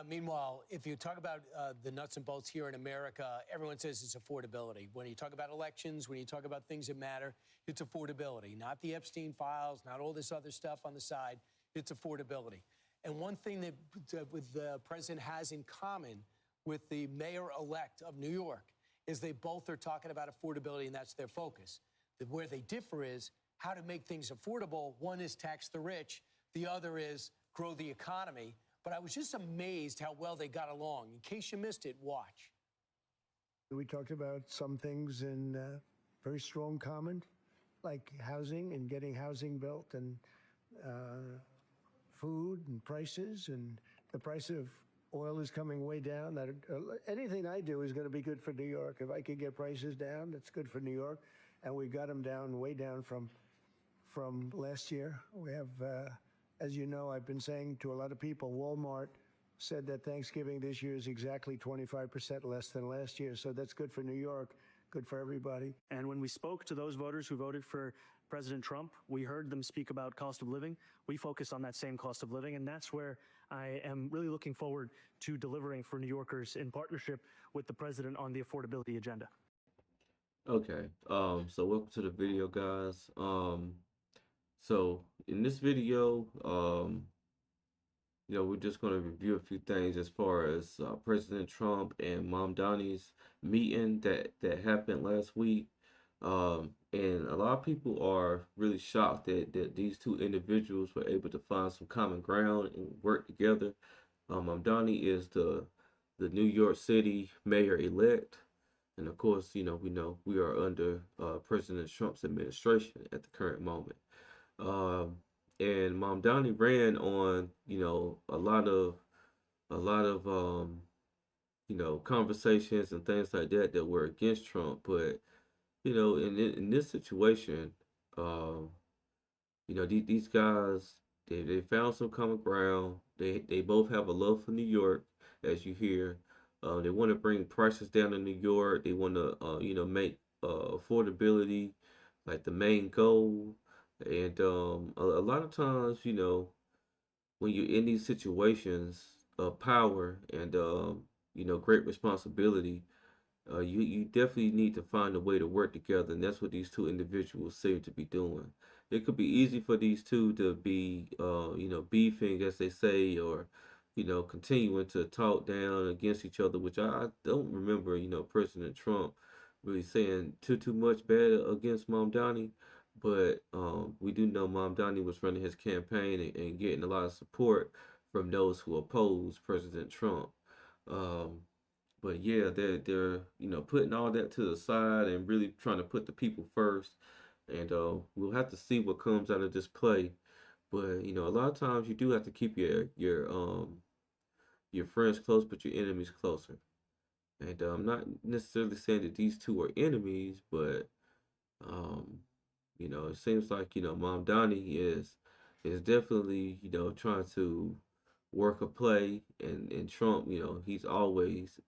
Meanwhile, if you talk about the nuts and bolts here in America, everyone says it's affordability. When you talk about elections, when you talk about things that matter, it's affordability, not the Epstein files, not all this other stuff on the side. It's affordability. And one thing that the president has in common with the mayor-elect of New York is they both are talking about affordability, and that's their focus. Where they differ is how to make things affordable. One is tax the rich. The other is grow the economy. But I was just amazed how well they got along. In case you missed it, watch. We talked about some things in very strong common, like housing and getting housing built, and food and prices, and the price of oil is coming way down. That anything I do is going to be good for New York. If I could get prices down, that's good for New York, and we got them down, way down from last year. We have, as you know, I've been saying to a lot of people, Walmart said that Thanksgiving this year is exactly 25% less than last year. So that's good for New York, good for everybody. And when we spoke to those voters who voted for President Trump, we heard them speak about cost of living. We focus on that same cost of living, and that's where I am really looking forward to delivering for New Yorkers in partnership with the president on the affordability agenda. Okay, so welcome to the video, guys. So in this video, we're just going to review a few things as far as President Trump and Mamdani's meeting that happened last week. And a lot of people are really shocked that these two individuals were able to find some common ground and work together. Mamdani is the New York City mayor-elect. And of course, we know we are under President Trump's administration at the current moment. And Mamdani ran on, a lot of conversations and things like that were against Trump. But, in this situation, these guys, they found some common ground. They both have a love for New York, as you hear. They want to bring prices down in New York. They want to, make affordability like the main goal. And a lot of times, when you're in these situations of power and, great responsibility, you definitely need to find a way to work together. And that's what these two individuals seem to be doing. It could be easy for these two to be, beefing, as they say, or, continuing to talk down against each other, which I don't remember, President Trump really saying too much bad against Mamdani. But we do know Mamdani was running his campaign and getting a lot of support from those who oppose President Trump. But yeah, they're putting all that to the side and really trying to put the people first. And we'll have to see what comes out of this play. But a lot of times you do have to keep your friends close, but your enemies closer. And I'm not necessarily saying that these two are enemies, but it seems like Mamdani is definitely trying to work a play, and Trump, he's always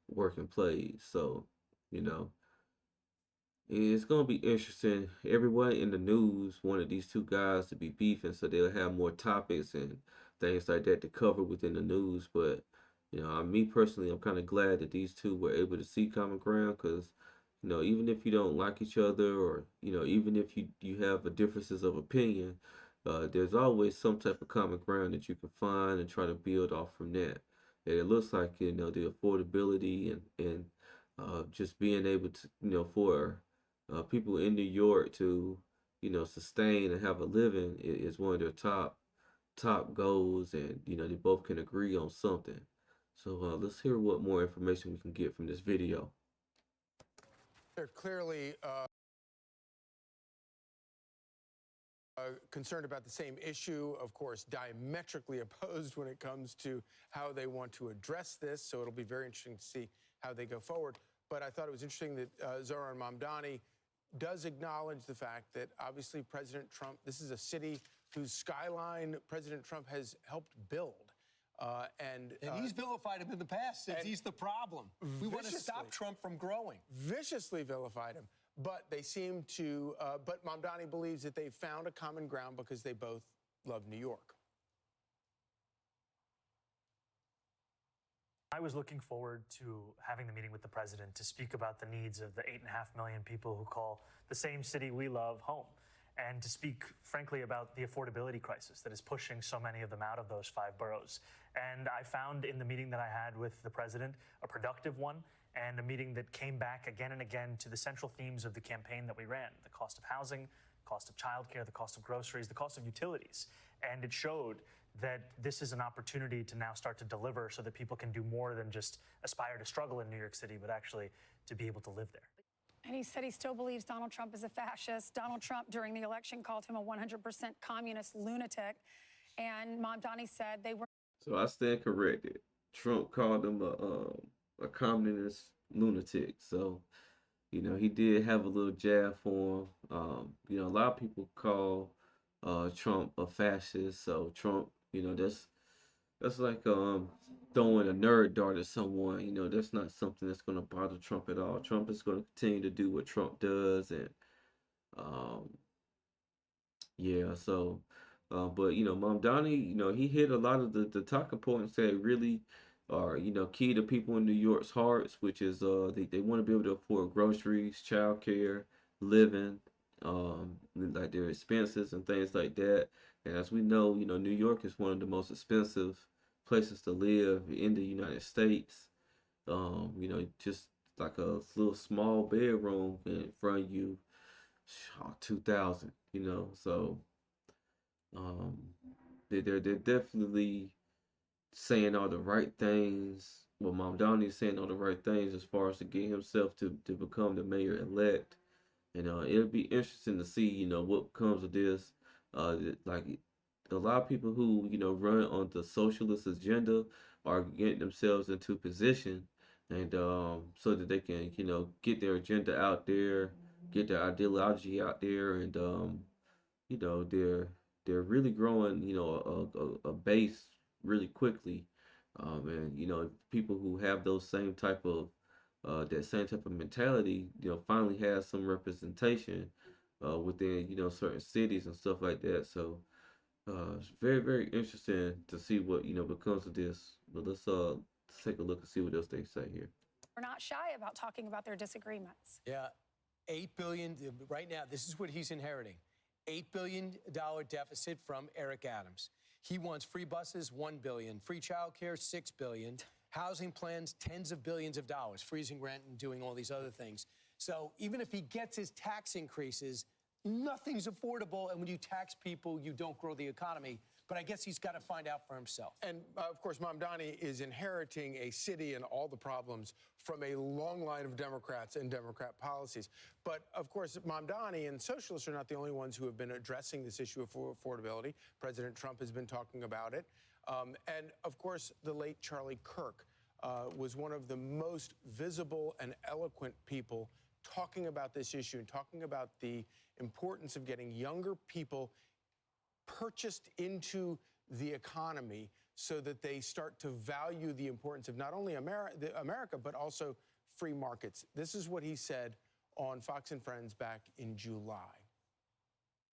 working plays. So it's gonna be interesting. Everyone in the news wanted these two guys to be beefing, so they'll have more topics and things like that to cover within the news. But me personally, I'm kind of glad that these two were able to see common ground, because even if you don't like each other, or even if you have a differences of opinion, there's always some type of common ground that you can find and try to build off from that. And it looks like the affordability and just being able to for people in New York to sustain and have a living is one of their top goals, and they both can agree on something. So let's hear what more information we can get from this video. They're clearly concerned about the same issue, of course, diametrically opposed when it comes to how they want to address this. So it'll be very interesting to see how they go forward. But I thought it was interesting that Zohran Mamdani does acknowledge the fact that obviously President Trump, this is a city whose skyline President Trump has helped build. And he's vilified him in the past, since he's the problem. We want to stop Trump from growing. Viciously vilified him. But they seem to, but Mamdani believes that they've found a common ground because they both love New York. I was looking forward to having the meeting with the president to speak about the needs of the 8.5 million people who call the same city we love home, and to speak frankly about the affordability crisis that is pushing so many of them out of those 5 boroughs. And I found in the meeting that I had with the president a productive one, and a meeting that came back again and again to the central themes of the campaign that we ran: the cost of housing, cost of childcare, the cost of groceries, the cost of utilities. And it showed that this is an opportunity to now start to deliver so that people can do more than just aspire to struggle in New York City, but actually to be able to live there. And he said he still believes Donald Trump is a fascist. Donald Trump, during the election, called him a 100% communist lunatic. And Mamdani said they were. So I stand corrected. Trump called him a communist lunatic. So, he did have a little jab for him. A lot of people call Trump a fascist. So Trump, that's like throwing a nerd dart at someone. That's not something that's going to bother Trump at all. Trump is going to continue to do what Trump does, and yeah. So, but Mamdani, he hit a lot of the talking points that really are key to people in New York's hearts, which is they want to be able to afford groceries, childcare, living, like their expenses and things like that. And as we know, New York is one of the most expensive places to live in the United States. Just like a little small bedroom in front of you, $2,000. So they're definitely saying all the right things. Well, Mamdani is saying all the right things as far as to get himself to become the mayor elect. And it'll be interesting to see, what comes of this. Like a lot of people who, run on the socialist agenda are getting themselves into position, and so that they can, get their agenda out there, get their ideology out there, and they're really growing, a base really quickly, and people who have those same type of that same type of mentality, finally has some representation within, certain cities and stuff like that. So it's very, very interesting to see what, becomes of this. But let's take a look and see what else they say here. We're not shy about talking about their disagreements. Yeah, $8 billion right now. This is what he's inheriting: $8 billion deficit from Eric Adams. He wants free buses, $1 billion, free childcare, $6 billion, housing plans, tens of billions of dollars, freezing rent and doing all these other things. So even if he gets his tax increases, nothing's affordable. And when you tax people, you don't grow the economy. But I guess he's got to find out for himself. And of course, Mamdani is inheriting a city and all the problems from a long line of Democrats and Democrat policies. But of course, Mamdani and socialists are not the only ones who have been addressing this issue of affordability. President Trump has been talking about it. And of course, the late Charlie Kirk was one of the most visible and eloquent people talking about this issue and talking about the importance of getting younger people purchased into the economy so that they start to value the importance of not only America, but also free markets. This is what he said on Fox and Friends back in July.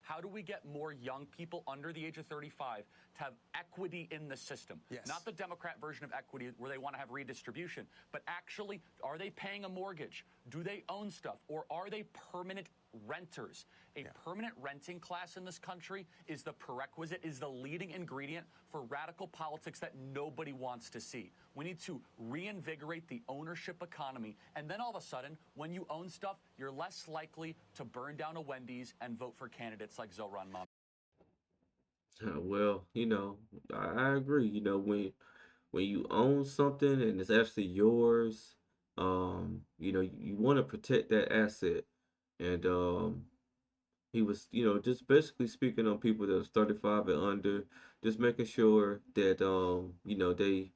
How do we get more young people under the age of 35 to have equity in the system? Yes. Not the Democrat version of equity where they want to have redistribution, but actually, are they paying a mortgage? Do they own stuff? Or are they permanent renters? A permanent renting class in this country is the prerequisite, is the leading ingredient for radical politics that nobody wants to see. We need to reinvigorate the ownership economy. And then all of a sudden, when you own stuff, you're less likely to burn down a Wendy's and vote for candidates like Zohran Mamdani. Well, I agree. When you own something and it's actually yours, you want to protect that asset. And he was, just basically speaking on people that's 35 and under, just making sure that, they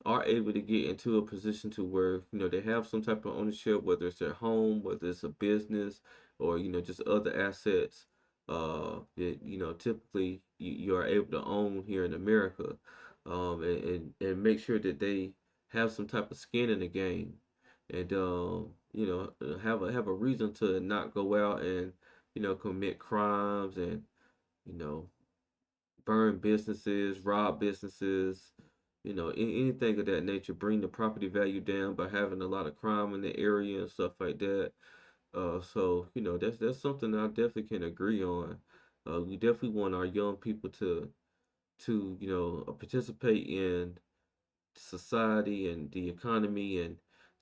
are able to get into a position to where, they have some type of ownership, whether it's their home, whether it's a business, or, just other assets that, typically you are able to own here in America, and make sure that they have some type of skin in the game, and, have a reason to not go out and, commit crimes and, burn businesses, rob businesses, anything of that nature, bring the property value down by having a lot of crime in the area and stuff like that. So that's something I definitely can agree on. We definitely want our young people to participate in society and the economy, and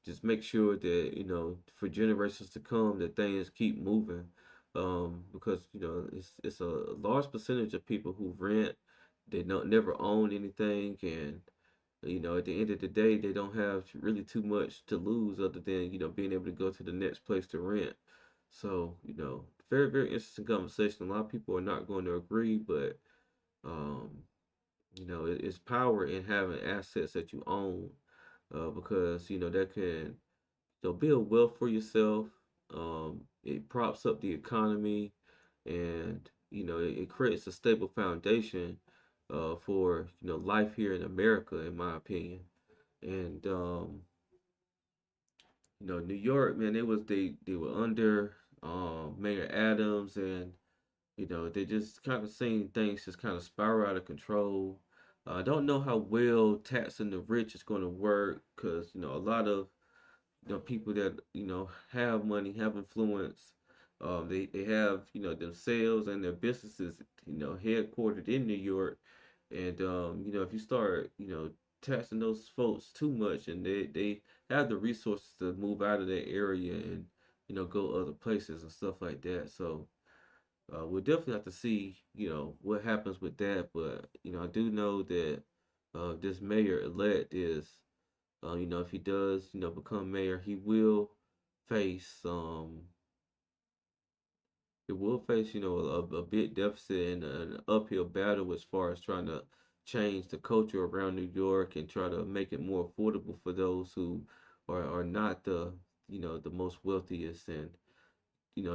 just make sure that for generations to come that things keep moving, because it's a large percentage of people who rent. They don't never own anything, and at the end of the day they don't have really too much to lose other than being able to go to the next place to rent. So very, very interesting conversation. A lot of people are not going to agree, but um it's power in having assets that you own, because that can build wealth for yourself. It props up the economy, and it creates a stable foundation for life here in America, in my opinion. And New York, man, they were under Mayor Adams, and they just kind of seen things just kind of spiral out of control. I don't know how well taxing the rich is going to work, because a lot of people that have money, have influence. They have themselves and their businesses headquartered in New York, and if you start taxing those folks too much, and they have the resources to move out of that area and go other places and stuff like that. So we'll definitely have to see what happens with that. But I do know that this mayor elect is if he does, become mayor, face um he will face, a big deficit and an uphill battle as far as trying to change the culture around New York and try to make it more affordable for those who are not the most wealthiest, and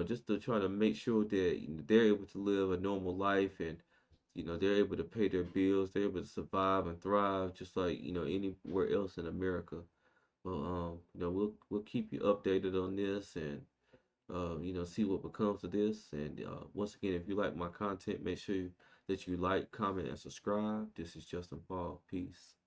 just to try to make sure that they're able to live a normal life, and they're able to pay their bills, they're able to survive and thrive just like anywhere else in America. Well, we'll keep you updated on this, and see what becomes of this. And once again, if you like my content, make sure that you like, comment, and subscribe. This is Justin Paul. Peace.